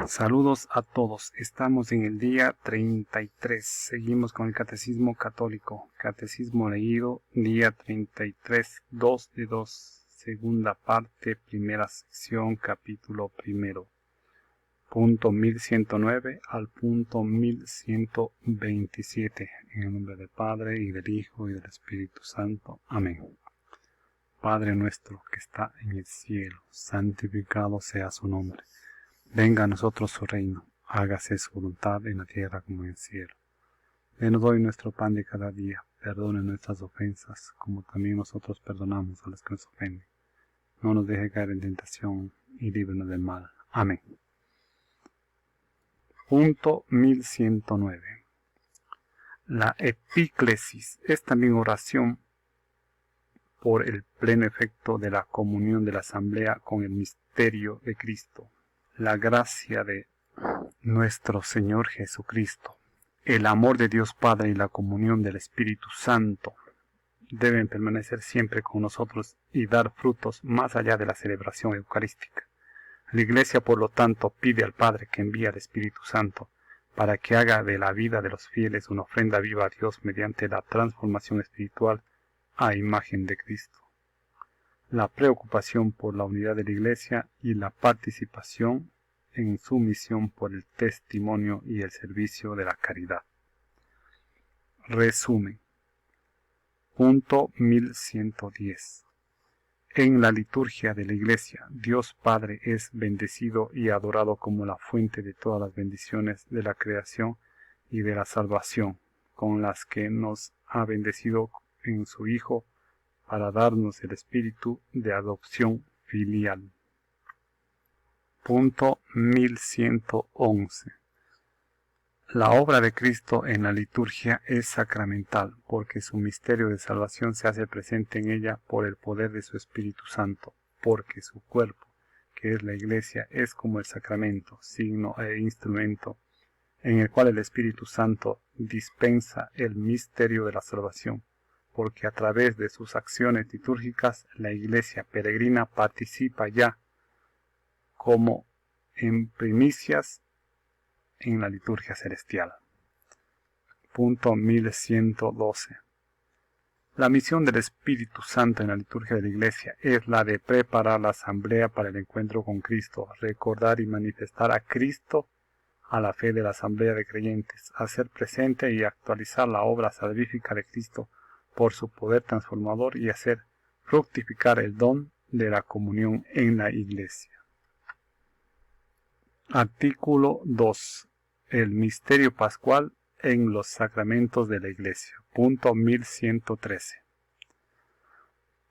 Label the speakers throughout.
Speaker 1: Saludos a todos. Estamos en el día 33. Seguimos con el Catecismo Católico. Catecismo leído, día 33, 2 de 2. Segunda parte, primera sección, capítulo primero. Punto 1109 al punto 1127. En el nombre del Padre, y del Hijo, y del Espíritu Santo. Amén. Padre nuestro que está en el cielo, santificado sea su nombre. Venga a nosotros su reino, hágase su voluntad en la tierra como en el cielo. Denos hoy nuestro pan de cada día, perdone nuestras ofensas, como también nosotros perdonamos a los que nos ofenden. No nos deje caer en tentación, y líbranos del mal. Amén. Punto 1109. La epíclesis es también oración por el pleno efecto de la comunión de la asamblea con el misterio de Cristo. La gracia de nuestro Señor Jesucristo, el amor de Dios Padre y la comunión del Espíritu Santo deben permanecer siempre con nosotros y dar frutos más allá de la celebración eucarística. La Iglesia, por lo tanto, pide al Padre que envíe al Espíritu Santo para que haga de la vida de los fieles una ofrenda viva a Dios mediante la transformación espiritual a imagen de Cristo. La preocupación por la unidad de la Iglesia y la participación en su misión por el testimonio y el servicio de la caridad. Resumen. Punto 1110. En la liturgia de la Iglesia, Dios Padre es bendecido y adorado como la fuente de todas las bendiciones de la creación y de la salvación, con las que nos ha bendecido en su Hijo para darnos el espíritu de adopción filial. Punto 1111. La obra de Cristo en la liturgia es sacramental, porque su misterio de salvación se hace presente en ella por el poder de su Espíritu Santo, porque su cuerpo, que es la Iglesia, es como el sacramento, signo e instrumento, en el cual el Espíritu Santo dispensa el misterio de la salvación, porque a través de sus acciones litúrgicas la Iglesia peregrina participa ya como en primicias en la liturgia celestial. Punto 1112. La misión del Espíritu Santo en la liturgia de la Iglesia es la de preparar la asamblea para el encuentro con Cristo, recordar y manifestar a Cristo a la fe de la asamblea de creyentes, hacer presente y actualizar la obra salvífica de Cristo por su poder transformador y hacer fructificar el don de la comunión en la Iglesia. Artículo 2. El misterio pascual en los sacramentos de la Iglesia. Punto 1113.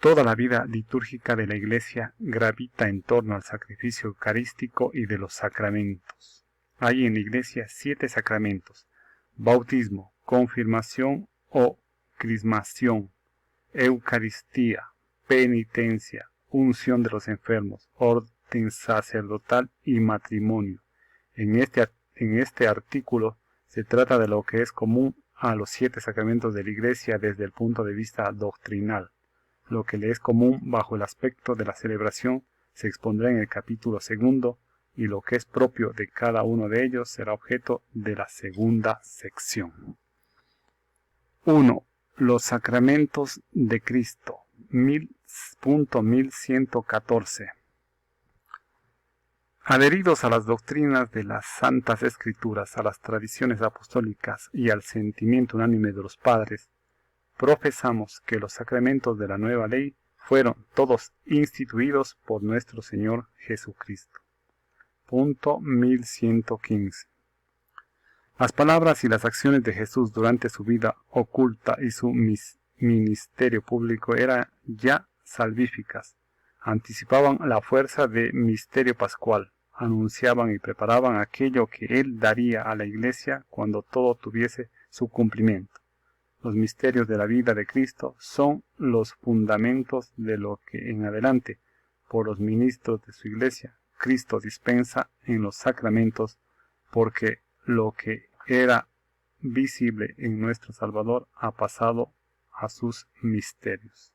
Speaker 1: Toda la vida litúrgica de la Iglesia gravita en torno al sacrificio eucarístico y de los sacramentos. Hay en la Iglesia 7 sacramentos: bautismo, confirmación o crismación, Eucaristía, penitencia, unción de los enfermos, orden sacerdotal y matrimonio. En este artículo se trata de lo que es común a los 7 sacramentos de la Iglesia desde el punto de vista doctrinal. Lo que le es común bajo el aspecto de la celebración se expondrá en el capítulo segundo, y lo que es propio de cada uno de ellos será objeto de la segunda sección. 1. Los sacramentos de Cristo. Punto 1114. Adheridos a las doctrinas de las Santas Escrituras, a las tradiciones apostólicas y al sentimiento unánime de los padres, profesamos que los sacramentos de la nueva ley fueron todos instituidos por nuestro Señor Jesucristo. Punto 1115. Las palabras y las acciones de Jesús durante su vida oculta y su ministerio público eran ya salvíficas, anticipaban la fuerza de misterio pascual, anunciaban y preparaban aquello que Él daría a la Iglesia cuando todo tuviese su cumplimiento. Los misterios de la vida de Cristo son los fundamentos de lo que en adelante, por los ministros de su Iglesia, Cristo dispensa en los sacramentos, porque lo que era visible en nuestro Salvador ha pasado a sus misterios.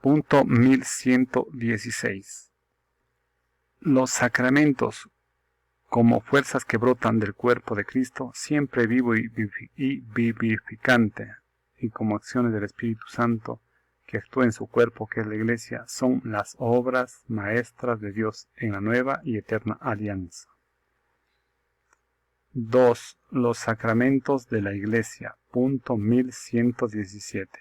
Speaker 1: Punto 1116. Los sacramentos, como fuerzas que brotan del cuerpo de Cristo, siempre vivo y vivificante, y como acciones del Espíritu Santo que actúa en su cuerpo, que es la Iglesia, son las obras maestras de Dios en la nueva y eterna alianza. 2. Los sacramentos de la Iglesia. Punto 1117.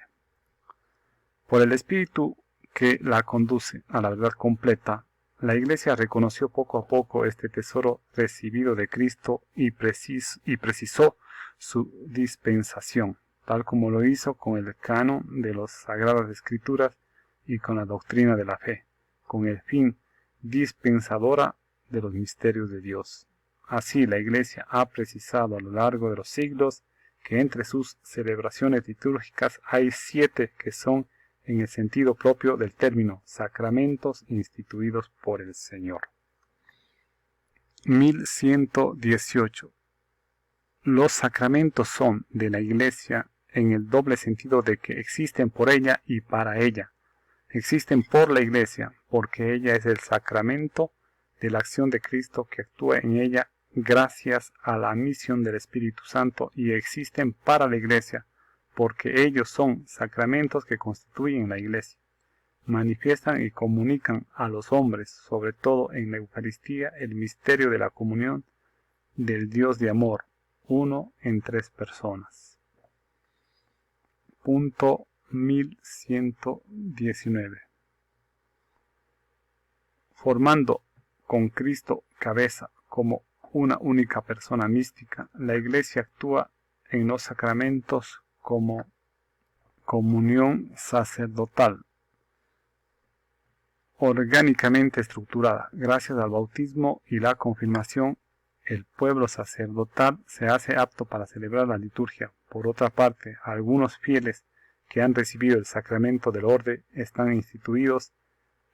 Speaker 1: Por el Espíritu que la conduce a la verdad completa, la Iglesia reconoció poco a poco este tesoro recibido de Cristo y precisó su dispensación, tal como lo hizo con el canon de las Sagradas Escrituras y con la doctrina de la fe, con el fin dispensadora de los misterios de Dios. Así, la Iglesia ha precisado a lo largo de los siglos que entre sus celebraciones litúrgicas hay 7 que son en el sentido propio del término, sacramentos instituidos por el Señor. 1118. Los sacramentos son de la Iglesia en el doble sentido de que existen por ella y para ella. Existen por la Iglesia, porque ella es el sacramento de la acción de Cristo que actúa en ella gracias a la misión del Espíritu Santo, y existen para la Iglesia, porque ellos son sacramentos que constituyen la Iglesia, manifiestan y comunican a los hombres, sobre todo en la Eucaristía, el misterio de la comunión del Dios de amor, uno en 3 personas. Punto 1119. Formando con Cristo cabeza como una única persona mística, la Iglesia actúa en los sacramentos como comunión sacerdotal, orgánicamente estructurada. Gracias al bautismo y la confirmación, el pueblo sacerdotal se hace apto para celebrar la liturgia. Por otra parte, algunos fieles que han recibido el sacramento del orden están instituidos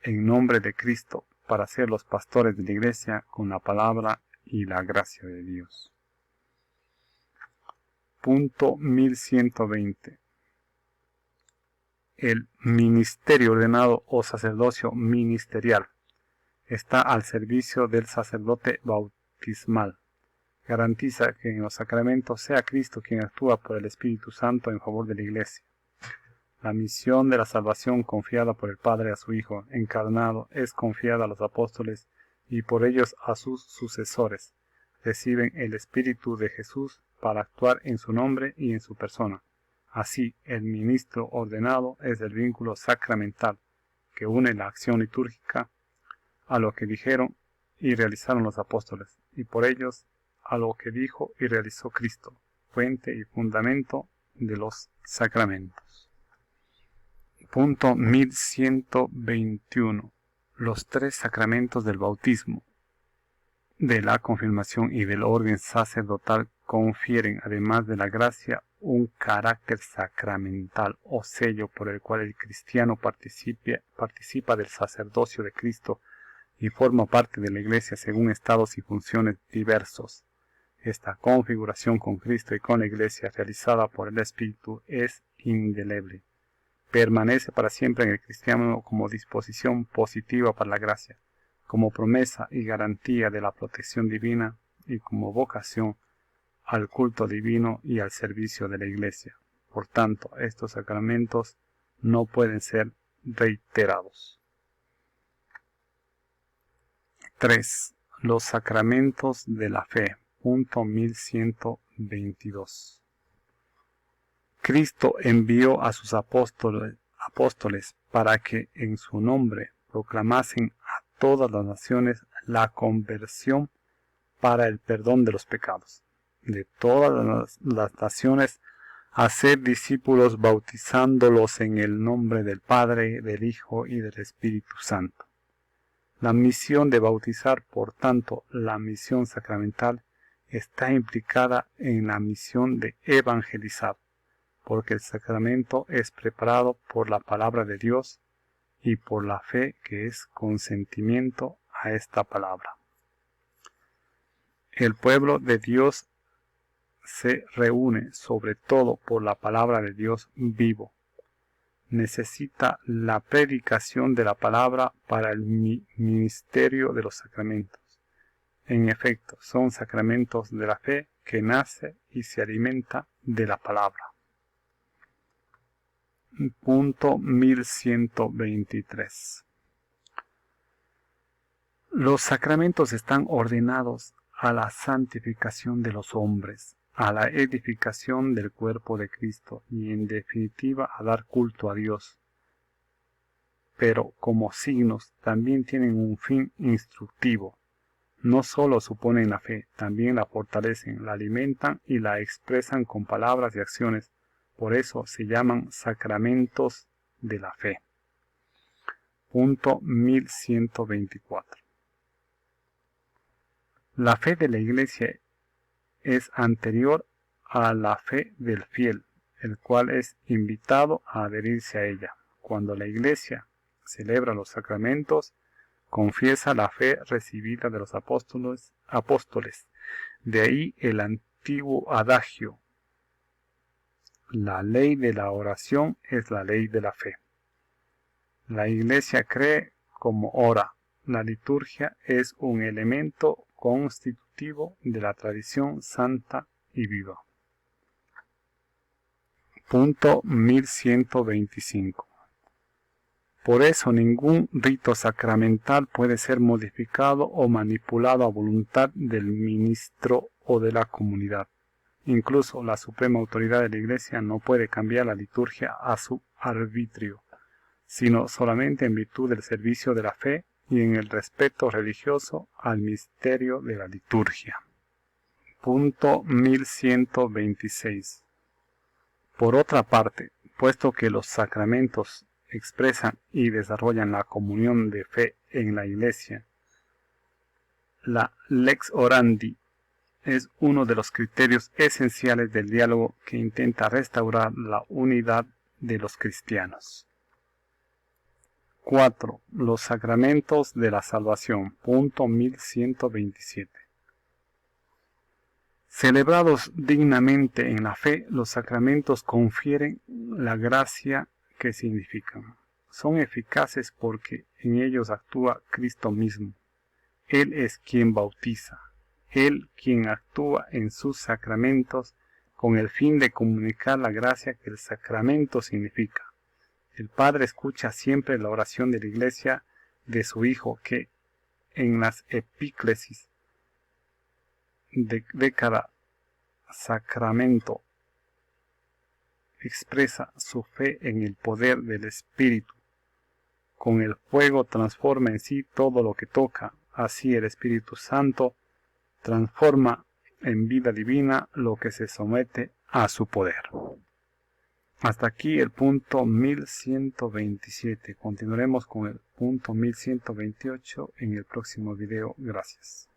Speaker 1: en nombre de Cristo para ser los pastores de la Iglesia con la palabra y la gracia de Dios. Punto 1120. El ministerio ordenado o sacerdocio ministerial está al servicio del sacerdote bautismal. Garantiza que en los sacramentos sea Cristo quien actúa por el Espíritu Santo en favor de la Iglesia. La misión de la salvación confiada por el Padre a su Hijo encarnado es confiada a los apóstoles y por ellos a sus sucesores. Reciben el Espíritu de Jesús para actuar en su nombre y en su persona. Así, el ministro ordenado es el vínculo sacramental que une la acción litúrgica a lo que dijeron y realizaron los apóstoles, y por ellos a lo que dijo y realizó Cristo, fuente y fundamento de los sacramentos. Punto 1121. Los 3 sacramentos del bautismo, de la confirmación y del orden sacerdotal confieren, además de la gracia, un carácter sacramental o sello por el cual el cristiano participa del sacerdocio de Cristo y forma parte de la Iglesia según estados y funciones diversos. Esta configuración con Cristo y con la Iglesia realizada por el Espíritu es indeleble. Permanece para siempre en el cristiano como disposición positiva para la gracia, como promesa y garantía de la protección divina y como vocación al culto divino y al servicio de la Iglesia. Por tanto, estos sacramentos no pueden ser reiterados. 3. Los sacramentos de la fe. Punto 1122. Cristo envió a sus apóstoles para que en su nombre proclamasen a todas las naciones la conversión para el perdón de los pecados. De todas las naciones, hacer discípulos bautizándolos en el nombre del Padre, del Hijo y del Espíritu Santo. La misión de bautizar, por tanto, la misión sacramental, está implicada en la misión de evangelizar, porque el sacramento es preparado por la palabra de Dios y por la fe que es consentimiento a esta palabra. El pueblo de Dios se reúne sobre todo por la palabra de Dios vivo. necesita la predicación de la palabra para el ministerio de los sacramentos. En efecto, son sacramentos de la fe que nace y se alimenta de la palabra. Punto 1123. Los sacramentos están ordenados a la santificación de los hombres, a la edificación del cuerpo de Cristo y en definitiva a dar culto a Dios. Pero como signos también tienen un fin instructivo. No solo suponen la fe, también la fortalecen, la alimentan y la expresan con palabras y acciones. Por eso se llaman sacramentos de la fe. Punto 1124. La fe de la Iglesia es anterior a la fe del fiel, el cual es invitado a adherirse a ella. Cuando la Iglesia celebra los sacramentos, confiesa la fe recibida de los apóstoles. De ahí el antiguo adagio: la ley de la oración es la ley de la fe. La Iglesia cree como ora. La liturgia es un elemento constitutivo de la tradición santa y viva. Punto 1125. Por eso ningún rito sacramental puede ser modificado o manipulado a voluntad del ministro o de la comunidad. Incluso la suprema autoridad de la Iglesia no puede cambiar la liturgia a su arbitrio, sino solamente en virtud del servicio de la fe y en el respeto religioso al misterio de la liturgia. Punto 1126. Por otra parte, puesto que los sacramentos expresan y desarrollan la comunión de fe en la Iglesia, la lex orandi es uno de los criterios esenciales del diálogo que intenta restaurar la unidad de los cristianos. 4. Los sacramentos de la salvación. Punto 1127. Celebrados dignamente en la fe, los sacramentos confieren la gracia que significan. Son eficaces porque en ellos actúa Cristo mismo. Él es quien bautiza, Él quien actúa en sus sacramentos con el fin de comunicar la gracia que el sacramento significa. El Padre escucha siempre la oración de la Iglesia de su Hijo que en las epíclesis de cada sacramento expresa su fe en el poder del Espíritu. Con el fuego transforma en sí todo lo que toca. Así el Espíritu Santo transforma en vida divina lo que se somete a su poder. Hasta aquí el punto 1127. Continuaremos con el punto 1128 en el próximo video. Gracias.